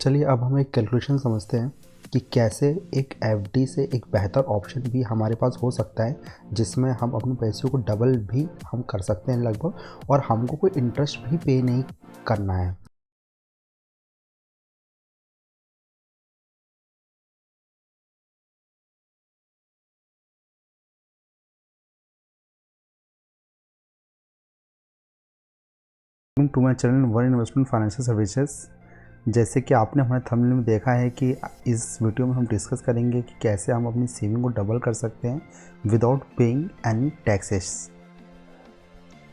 चलिए अब हम एक कैलकुलेशन समझते हैं कि कैसे एक एफडी से एक बेहतर ऑप्शन भी हमारे पास हो सकता है, जिसमें हम अपने पैसों को डबल भी हम कर सकते हैं लगभग, और हमको कोई इंटरेस्ट भी पे नहीं करना है। To my channel one investment financial services. जैसे कि आपने हमारे थंबनेल में देखा है कि इस वीडियो में हम डिस्कस करेंगे कि कैसे हम अपनी सेविंग को डबल कर सकते हैं विदाउट पेइंग एनी टैक्सेस।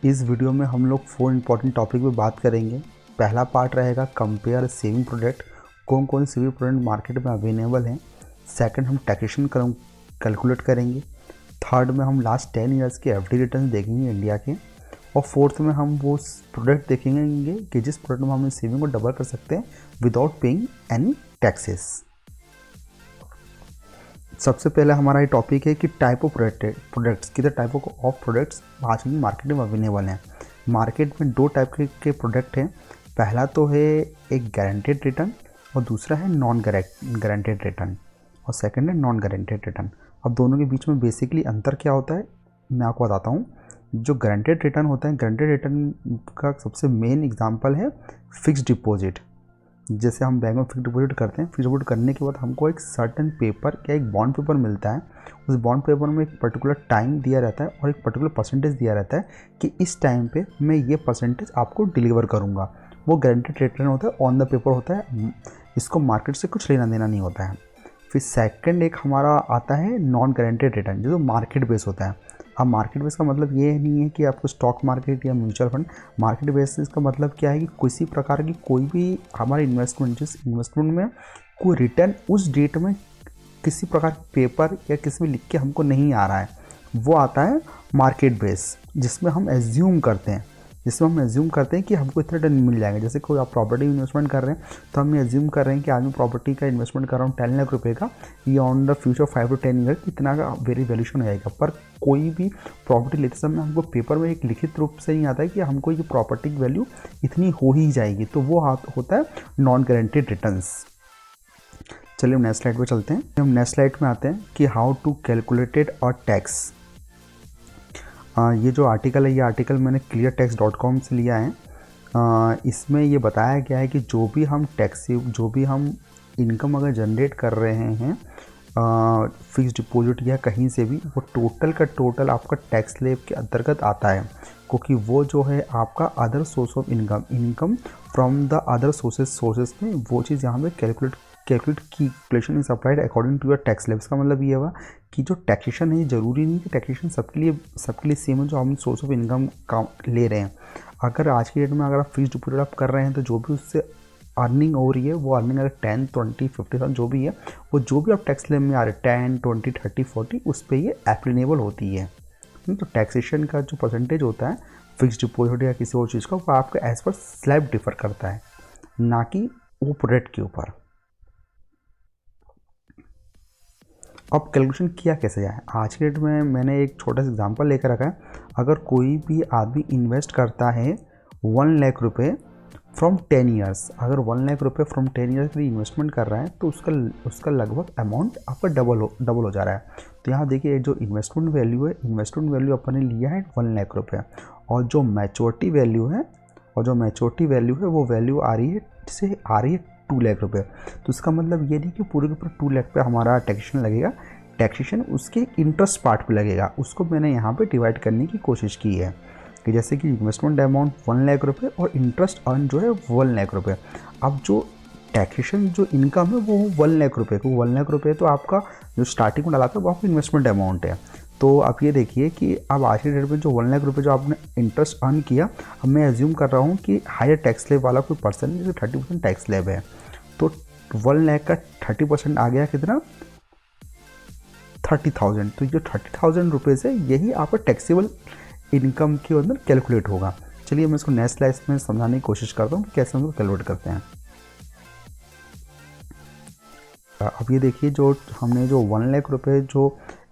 इस वीडियो में हम लोग 4 इंपॉर्टेंट टॉपिक पे बात करेंगे। पहला पार्ट रहेगा कंपेयर सेविंग प्रोडक्ट, कौन कौन सेविंग प्रोडक्ट मार्केट में अवेलेबल हैं। सेकंड, हम टैक्सेशन कैलकुलेट करेंगे। थर्ड में हम लास्ट 10 ईयर्स के एफडी रिटर्न देखेंगे इंडिया के। और फोर्थ में हम वो प्रोडक्ट देखेंगे कि जिस प्रोडक्ट में हम अपनी सेविंग को डबल कर सकते हैं विदाउट पेइंग एनी टैक्सेस। सबसे पहले हमारा ये टॉपिक है कि टाइप ऑफ प्रोडक्ट्स, कितने टाइप ऑफ प्रोडक्ट्स आज की मार्केट में अवेलेबल हैं। मार्केट में 2 टाइप के प्रोडक्ट हैं। पहला तो है एक गारंटेड रिटर्न और दूसरा है नॉन गारंटेड रिटर्न, और सेकंड है नॉन गारंटेड रिटर्न। अब दोनों के बीच में बेसिकली अंतर क्या होता है मैं आपको बताता हूँ। जो गारंटेड रिटर्न होता है, गारंटेड रिटर्न का सबसे मेन एग्जांपल है फिक्स्ड डिपॉजिट। जैसे हम बैंक में फिक्स डिपॉजिट करते हैं, फिक्स डिपॉजिट करने के बाद हमको एक सर्टेन पेपर या एक बॉन्ड पेपर मिलता है। उस बॉन्ड पेपर में एक पर्टिकुलर टाइम दिया रहता है और एक पर्टिकुलर परसेंटेज दिया रहता है कि इस टाइम पे मैं ये परसेंटेज आपको डिलीवर करूँगा। वो गारंटेड रिटर्न होता है, ऑन द पेपर होता है, इसको मार्केट से कुछ लेना देना नहीं होता है। फिर सेकंड एक हमारा आता है नॉन गारंटेड रिटर्न, जो मार्केट बेस होता है। अब मार्केट बेस का मतलब ये नहीं है कि आपको स्टॉक मार्केट या म्यूचुअल फंड। मार्केट बेसिस का मतलब क्या है कि किसी प्रकार की कोई भी हमारी इन्वेस्टमेंट, जिस इन्वेस्टमेंट में कोई रिटर्न उस डेट में किसी प्रकार के पेपर या किसी में लिख के हमको नहीं आ रहा है, वो आता है मार्केट बेस। जिसमें हम एज्यूम करते हैं कि हमको इतना रिटर्न मिल जाएगा। जैसे कोई आप प्रॉपर्टी इन्वेस्टमेंट कर रहे हैं तो हम एज्यूम कर रहे हैं कि आज मैं प्रॉपर्टी का इन्वेस्टमेंट कर रहा हूँ 10 लाख रुपए का, ये on the future 5 to 10 year इतना का वेरी वैल्यूशन हो जाएगा। पर कोई भी प्रॉपर्टी लेते समय हमको पेपर में एक लिखित रूप से नहीं आता है कि हमको ये प्रॉपर्टी की वैल्यू इतनी हो ही जाएगी, तो वो होता है नॉन गारंटेड रिटर्न्स। चलिए हम नेक्स्ट स्लाइड पे चलते हैं। हम नेक्स्ट स्लाइड में आते हैं कि हाउ टू कैलकुलेटेड और टैक्स। ये जो आर्टिकल है, ये आर्टिकल मैंने cleartax.com से लिया है। इसमें ये बताया गया है कि जो भी हम इनकम अगर जनरेट कर रहे हैं फिक्स डिपॉजिट या कहीं से भी, वो टोटल का टोटल आपका टैक्स स्लैब के अंतर्गत आता है, क्योंकि वो जो है आपका other source of income from the other sources में वो चीज़ यहाँ पे calculate calculation is applied according to your tax slab. का मतलब ये हुआ कि जो टैक्सेशन है, ये ज़रूरी नहीं कि टैक्सेशन सबके लिए सेम है जो हम सोर्स ऑफ इनकम का ले रहे हैं। अगर आज की डेट में अगर आप फिक्स डिपॉजिट आप कर रहे हैं तो जो भी उससे अर्निंग हो रही है, वो अर्निंग अगर 10, 20, 50 जो भी है, वो जो भी आप टैक्स स्लैब में आ रहे हैं 10, 20, 30, 40 उस पर ये एप्लीकेबल होती है। तो टैक्सेशन का जो परसेंटेज होता है फिक्स डिपॉजिट या किसी और चीज़ का, वो आपका एज पर स्लैब डिफर करता है, ना कि वो प्रोडक्ट के ऊपर। अब कैलकुलेशन किया कैसे जाए, आज के डेट में मैंने एक छोटा सा एग्जांपल लेकर रखा है। अगर कोई भी आदमी इन्वेस्ट करता है 1 लाख रुपये फ्रॉम 10 ईयर्स, अगर 1 लाख रुपये फ्रॉम 10 ईयर्स के लिए इन्वेस्टमेंट कर रहा है तो उसका लगभग अमाउंट आपका डबल हो जा रहा है। तो यहाँ देखिए जो इन्वेस्टमेंट वैल्यू है, इन्वेस्टमेंट वैल्यू अपन ने लिया है 1 लाख रुपये, और जो मैच्योरिटी वैल्यू है वो वैल्यू आ रही है 2 लाख रुपये। तो इसका मतलब ये नहीं कि पूरे के पूरे 2 लाख पे हमारा टैक्सेशन लगेगा, टैक्सेशन उसके इंटरेस्ट पार्ट पे लगेगा। उसको मैंने यहाँ पे डिवाइड करने की कोशिश की है कि जैसे कि इन्वेस्टमेंट अमाउंट 1 लाख रुपये और इंटरेस्ट अर्न जो है 1 लाख रुपये। अब जो टैक्सेशन जो इनकम है वो 1 लाख रुपये, को 1 लाख रुपये तो आपका जो स्टार्टिंग में डाला था वो आपका इन्वेस्टमेंट अमाउंट है। तो आप ये देखिए कि अब आज के डेट में जो 1 लाख रुपये जो आपने इंटरेस्ट अर्न किया, अब मैं एज्यूम कर रहा हूँ कि हायर टैक्स स्लैब वाला कोई पर्सन जैसे 30% टैक्स स्लैब है, तो 1 लाख का 30% आ गया कितना, 30,000। तो ये 30,000 रुपये से यही आपका टैक्सेबल इनकम के अंदर कैलकुलेट होगा। चलिए मैं इसको नेक्स्ट स्लाइड में समझाने की कोशिश करता हूँ कि कैसे हम इसको कैलकुलेट करते हैं। अब ये देखिए जो हमने जो 1 लाख रुपये जो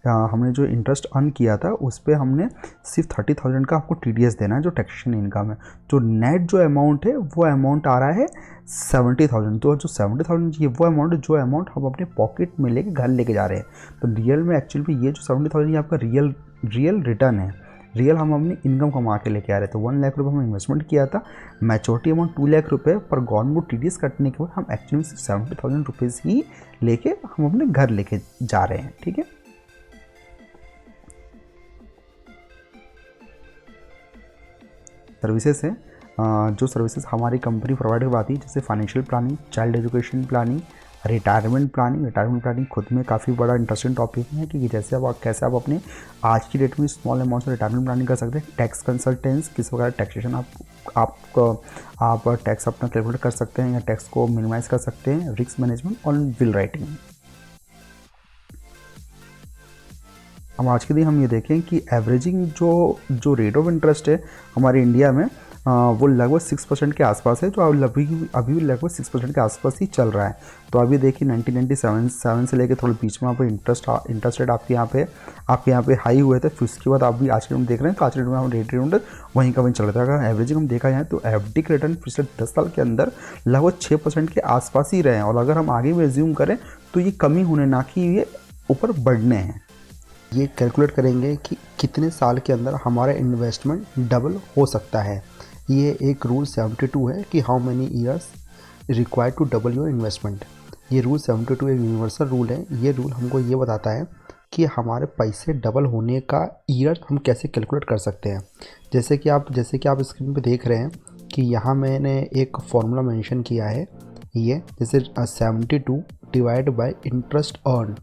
हमने जो इंटरेस्ट अर्न किया था उस पर हमने सिर्फ 30,000 का आपको TDS देना है जो टैक्सेशन इनकम है। जो नेट जो अमाउंट है वो अमाउंट आ रहा है 70,000। तो जो 70,000 ये वो अमाउंट है जो अमाउंट हम अपने पॉकेट में लेके घर लेके जा रहे हैं। तो रियल में एक्चुअली ये जो 70,000 ये आपका रियल रिटर्न है, रियल हम अपनी इनकम कमा के लेके आ रहे थे। 1 लाख रुपये हमने इन्वेस्टमेंट किया था, मैच्योरिटी अमाउंट 2 लाख रुपये, पर गवर्नमेंट को TDS कटने के बाद हम एक्चुअली सिर्फ 70,000 रुपीज़ ही लेके हम अपने घर लेके जा रहे हैं। ठीक है, सर्विसेज है जो सर्विसेज हमारी कंपनी प्रोवाइड करवाती है, जैसे financial planning, child education planning, retirement planning खुद में काफ़ी बड़ा इंटरेस्टिंग टॉपिक है कि जैसे आप कैसे आप अपने आज की डेट में स्मॉल अमाउंट से रिटायरमेंट प्लानिंग कर सकते हैं। टैक्स कंसल्टेंस, किस वगैरह टैक्सेशन आप टैक्स अपना कैलकुलेट कर सकते हैं या टैक्स को मिनिमाइज कर सकते हैं। रिस्क मैनेजमेंट और विल राइटिंग। अब आज के दिन हम ये देखें कि एवरेजिंग जो रेट ऑफ इंटरेस्ट है हमारे इंडिया में वो लगभग 6% के आसपास है, जो अभी लगभग 6% के आसपास ही चल रहा है। तो अभी देखिए 1997 से लेकर थोड़ा बीच में यहाँ पे इंटरेस्ट रेट आपके यहाँ पे हाई हुए थे, फिर उसके बाद अभी आज के डेट देख रहे हैं तो आज के डेट में हम रेट वहीं का वहीं चल रहा था। अगर एवरेजिंग हम देखा जाए तो FD के रिटर्न पिछले 10 साल के अंदर लगभग 6% के आसपास ही रहे हैं, और अगर हम आगे भी एज्यूम करें तो ये कमी होने ना कि ये ऊपर बढ़ने हैं। ये कैलकुलेट करेंगे कि कितने साल के अंदर हमारा इन्वेस्टमेंट डबल हो सकता है। ये एक रूल 72 है कि how many years required to double your investment. ये रूल 72 एक यूनिवर्सल रूल है। ये रूल हमको ये बताता है कि हमारे पैसे डबल होने का ईयर हम कैसे कैलकुलेट कर सकते हैं। जैसे कि आप स्क्रीन पे देख रहे हैं कि यहाँ मैंने एक फॉर्मूला मेंशन किया है। ये जैसे 72 divide by interest earn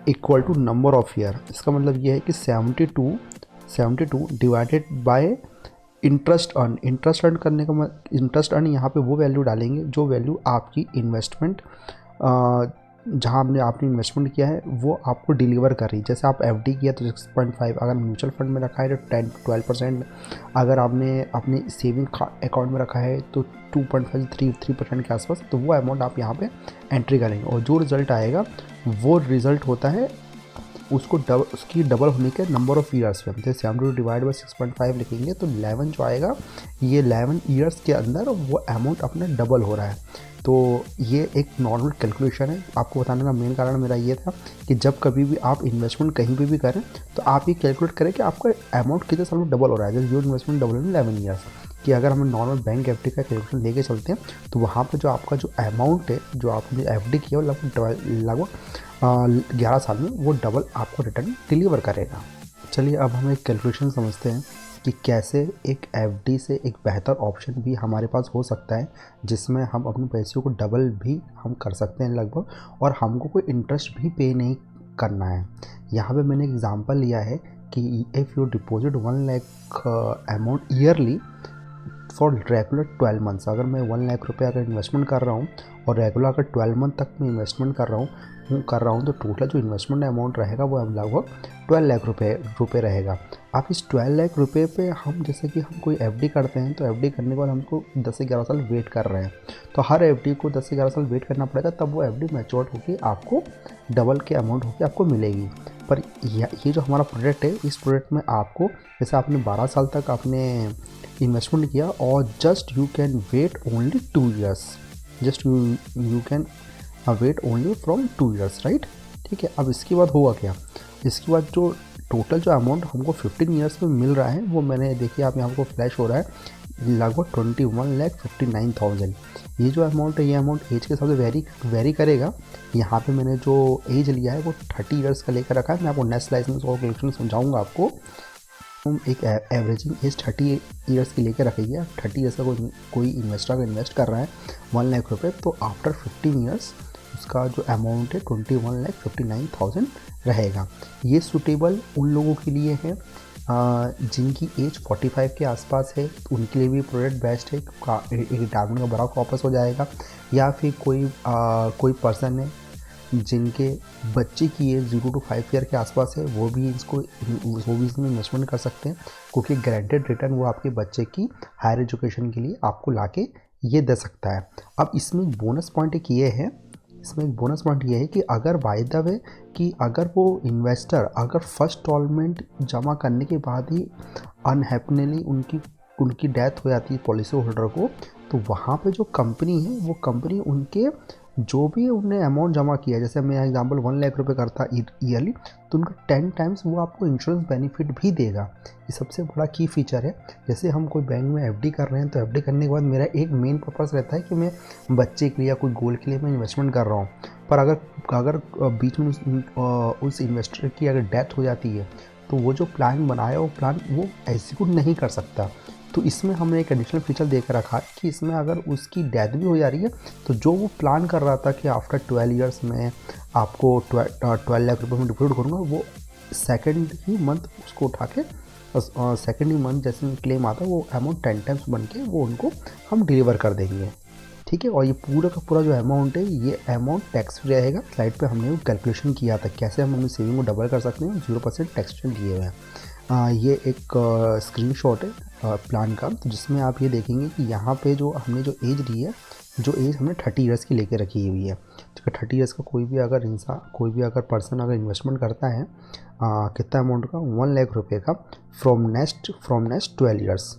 equal to number of year. इसका मतलब ये है कि 72 डिवाइडेड बाय इंटरेस्ट अर्न करने का इंटरेस्ट अर्न यहाँ पे वो वैल्यू डालेंगे जो वैल्यू आपकी इन्वेस्टमेंट जहाँ आपने इन्वेस्टमेंट किया है वो आपको डिलीवर कर रही है। जैसे आप FD किया तो 6.5, अगर म्यूचुअल फंड में रखा है तो 10-12%, अगर आपने अपने सेविंग अकाउंट में रखा है तो 2.5-3% के आसपास, तो वो अमाउंट आप यहाँ पे एंट्री करेंगे और जो रिज़ल्ट आएगा वो रिज़ल्ट होता है उसकी डबल होने के नंबर ऑफ़ ईयर्स पे। जैसे 72 डिवाइड बाई 6.5 लिखेंगे तो 11 जो आएगा, ये 11 ईयर्स के अंदर वो अमाउंट अपना डबल हो रहा है। तो ये एक नॉर्मल कैलकुलेशन है। आपको बताने का मेन कारण मेरा ये था कि जब कभी भी आप इन्वेस्टमेंट कहीं पे भी करें तो आप ये कैलकुलेट करें कि आपका अमाउंट कितने साल में डबल हो रहा है। जैसे your investment double in 11 years, कि अगर हम नॉर्मल बैंक FD का कैलकुलेशन लेके चलते हैं तो वहाँ पर जो आपका जो अमाउंट है जो आपने FD किया लगभग 11 साल में वो डबल आपको रिटर्न डिलीवर करेगा। चलिए अब हम एक कैलकुलेशन समझते हैं कि कैसे एक FD से एक बेहतर ऑप्शन भी हमारे पास हो सकता है जिसमें हम अपने पैसों को डबल भी हम कर सकते हैं लगभग, और हमको कोई इंटरेस्ट भी पे नहीं करना है। यहाँ पे मैंने एग्जांपल लिया है कि if you deposit 1 lakh amount yearly for regular 12 months, अगर मैं 1 लाख रुपये अगर इन्वेस्टमेंट कर रहा हूँ और रेगुलर अगर 12 मंथ तक मैं इन्वेस्टमेंट कर रहा हूँ तो टोटल जो इन्वेस्टमेंट अमाउंट रहेगा वो लगभग 12 लाख रुपये रहेगा। अब इस 12 लाख रुपये पे हम जैसे कि हम कोई FD करते हैं तो FD करने के बाद हमको 10 से 11 साल वेट कर रहे हैं, तो हर FD को 10 से 11 साल वेट करना पड़ेगा, तब वो FD मैच्योर होकर आपको डबल के अमाउंट होकर आपको मिलेगी। पर ये जो हमारा प्रोडक्ट है, इस प्रोडक्ट में आपको जैसे आपने 12 साल तक आपने इन्वेस्टमेंट किया और just you can wait only 2 years, just you can wait only from 2 years, right. ठीक है, अब इसके बाद होगा क्या, इसके बाद जो टोटल जो अमाउंट हमको 15 ईयर्स में मिल रहा है वो मैंने देखिए आप यहाँ को फ्लैश हो रहा है लगभग 21,59,000। ये जो अमाउंट है ये अमाउंट एज के हिसाब से वेरी करेगा। यहाँ पे मैंने जो एज लिया है वो 30 ईयर्स का लेकर रखा है। मैं आपको नेक्स्ट लाइसेंस और कैलकुलेशन समझाऊंगा आपको। हम एक एवरेजिंग एज 30 ईयर्स की लेकर रखिए। 30 ईयर्स का कोई इन्वेस्टर अगर इन्वेस्ट कर रहा है 1 लाख रुपये, तो आफ्टर 15 ईयर्स उसका जो अमाउंट है 21,59,000 रहेगा। ये सूटेबल उन लोगों के लिए है जिनकी एज 45 के आसपास है, उनके लिए भी प्रोडक्ट बेस्ट है। एक रिटायरमेंट का बड़ा वापस हो जाएगा, या फिर कोई पर्सन है जिनके बच्चे की एज 0 to 5 ईयर के आसपास है, वो भी इसमें इन्वेस्टमेंट कर सकते हैं, क्योंकि गारंटेड रिटर्न वो आपके बच्चे की हायर एजुकेशन के लिए आपको लाके ये दे सकता है। अब इसमें बोनस पॉइंट एक ये है इसमें एक बोनस पॉइंट ये है कि अगर बाय द वे कि अगर वो इन्वेस्टर अगर फर्स्ट इंस्टॉलमेंट जमा करने के बाद ही अनहैपनली उनकी डेथ हो जाती है पॉलिसी होल्डर को, तो वहाँ पे जो कंपनी है वो कंपनी उनके जो भी उन्होंने अमाउंट जमा किया, जैसे मैं एग्जांपल 1 लाख रुपए करता ईयरली, तो उनका 10 टाइम्स वो आपको इंश्योरेंस बेनिफिट भी देगा। ये सबसे बड़ा की फीचर है। जैसे हम कोई बैंक में एफडी कर रहे हैं, तो एफडी करने के बाद मेरा एक मेन पर्पस रहता है कि मैं बच्चे के लिए या कोई गोल के लिए मैं इन्वेस्टमेंट कर रहा हूँ। पर अगर बीच में उस इन्वेस्टर की अगर डेथ हो जाती है, तो वो जो प्लान बनाया वो प्लान वो एग्जीक्यूट नहीं कर सकता। तो इसमें हमने एक एडिशनल फीचर दे कर रखा है कि इसमें अगर उसकी डेथ भी हो जा रही है, तो जो वो प्लान कर रहा था कि आफ्टर 12 ईयर्स में आपको 12 लाख रुपये में डिपॉजिट करूँगा, वो सेकेंड ही मंथ उसको उठा के सेकेंड ही मंथ जैसे क्लेम आता है वो अमाउंट 10 टाइम्स बन के वो उनको हम डिलीवर कर देंगे। ठीक है। और ये पूरा का पूरा जो अमाउंट है, ये अमाउंट टैक्स फ्री रहेगा। स्लाइड पे हमने वो कैलकुलेशन किया था कैसे हम अपनी सेविंग को डबल कर सकते हैं, 0% टैक्स दिए हुए हैं। ये एक स्क्रीनशॉट है प्लान का, तो जिसमें आप ये देखेंगे कि यहाँ पे जो हमने जो एज ली है, जो एज हमने 30 ईयर्स की लेके रखी हुई है। तो 30 ईयर्स का कोई भी अगर पर्सन अगर इन्वेस्टमेंट करता है कितना अमाउंट का, 1 लाख रुपये का फ्रॉम नेक्स्ट 12 ईयर्स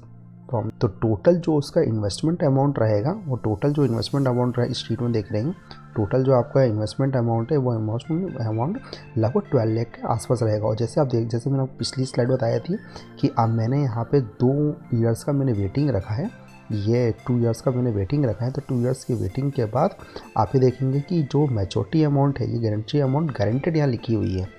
तो टोटल जो उसका इन्वेस्टमेंट अमाउंट रहेगा, वो टोटल जो इन्वेस्टमेंट अमाउंट इस शीट में देख रहे हैं, टोटल जो आपका इन्वेस्टमेंट अमाउंट है वो अमाउंट लगभग 12 लाख के आसपास रहेगा। और जैसे मैंने पिछली स्लाइड बताया थी कि अब मैंने यहाँ पे 2 ईयर्स का मैंने वेटिंग रखा है, ये 2 ईयर्स का मैंने वेटिंग रखा है। तो 2 ईयर्स की वेटिंग के बाद आप ये देखेंगे कि जो मैच्योरिटी अमाउंट है, ये गारंटी अमाउंट गारंटेड यहाँ लिखी हुई है।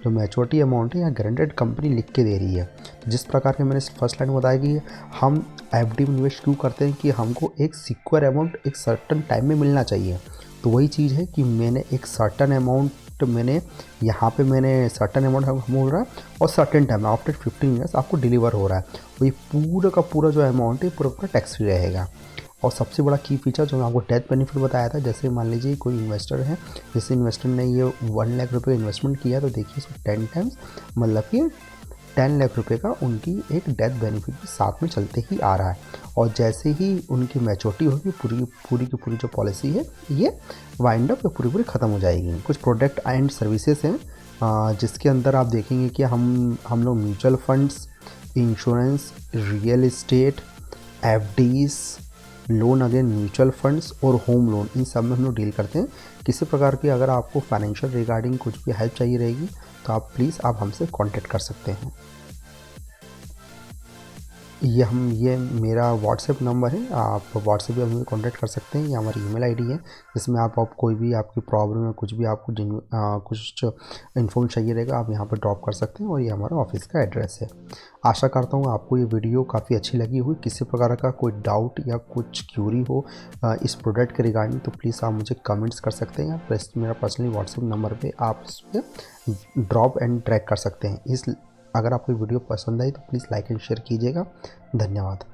जो मैच्योरिटी अमाउंट है यहाँ गारंटेड कंपनी लिख के दे रही है। तो जिस प्रकार के मैंने फर्स्ट लाइन बताया कि हम एफडी में इन्वेस्ट क्यों करते हैं कि हमको एक सिक्योर अमाउंट एक सर्टन टाइम में मिलना चाहिए। तो वही चीज़ है कि मैंने एक सर्टन अमाउंट मैंने यहाँ पे मैंने सर्टन अमाउंट हो रहा है और सर्टन टाइम आफ्टर 15 ईयर्स आपको डिलीवर हो रहा है। वही पूरा का पूरा जो अमाउंट है पूरा टैक्स फ्री रहेगा। और सबसे बड़ा की फीचर जो मैं आपको डेथ बेनिफिट बताया था, जैसे मान लीजिए कोई इन्वेस्टर है, जैसे इन्वेस्टर ने ये 1 लाख रुपये इन्वेस्टमेंट किया, तो देखिए इसको 10 टाइम्स मतलब कि 10 लाख रुपये का उनकी एक डेथ बेनिफिट भी साथ में चलते ही आ रहा है। और जैसे ही उनकी मैच्योरिटी होगी, पूरी की पूरी जो पॉलिसी है ये वाइंड अप पूरी ख़त्म हो जाएगी। कुछ प्रोडक्ट एंड सर्विसेज हैं जिसके अंदर आप देखेंगे कि हम लोग mutual funds, insurance, real estate, FDs, loan again mutual funds और होम लोन, इन सब में हम लोग डील करते हैं। किसी प्रकार की अगर आपको फाइनेंशियल रिगार्डिंग कुछ भी हेल्प चाहिए रहेगी, तो आप प्लीज़ हमसे कांटेक्ट कर सकते हैं। ये मेरा व्हाट्सएप नंबर है, आप व्हाट्सएप पे हमें कांटेक्ट कर सकते हैं। ये हमारी ईमेल आईडी है, जिसमें आप कोई भी आपकी प्रॉब्लम है, कुछ भी आपको कुछ इन्फॉर्म चाहिए रहेगा, आप यहाँ पर ड्रॉप कर सकते हैं। और ये हमारा ऑफिस का एड्रेस है। आशा करता हूँ आपको ये वीडियो काफ़ी अच्छी लगी हुई। किसी प्रकार का कोई डाउट या कुछ क्यूरी हो इस प्रोडक्ट के रिगार्डिंग, तो प्लीज़ आप मुझे कमेंट्स कर सकते हैं, या मेरा पर्सनली व्हाट्सएप नंबर पर आप इस पर ड्रॉप एंड ट्रैक कर सकते हैं। अगर आपको वीडियो पसंद आई तो प्लीज़ लाइक एंड शेयर कीजिएगा। धन्यवाद।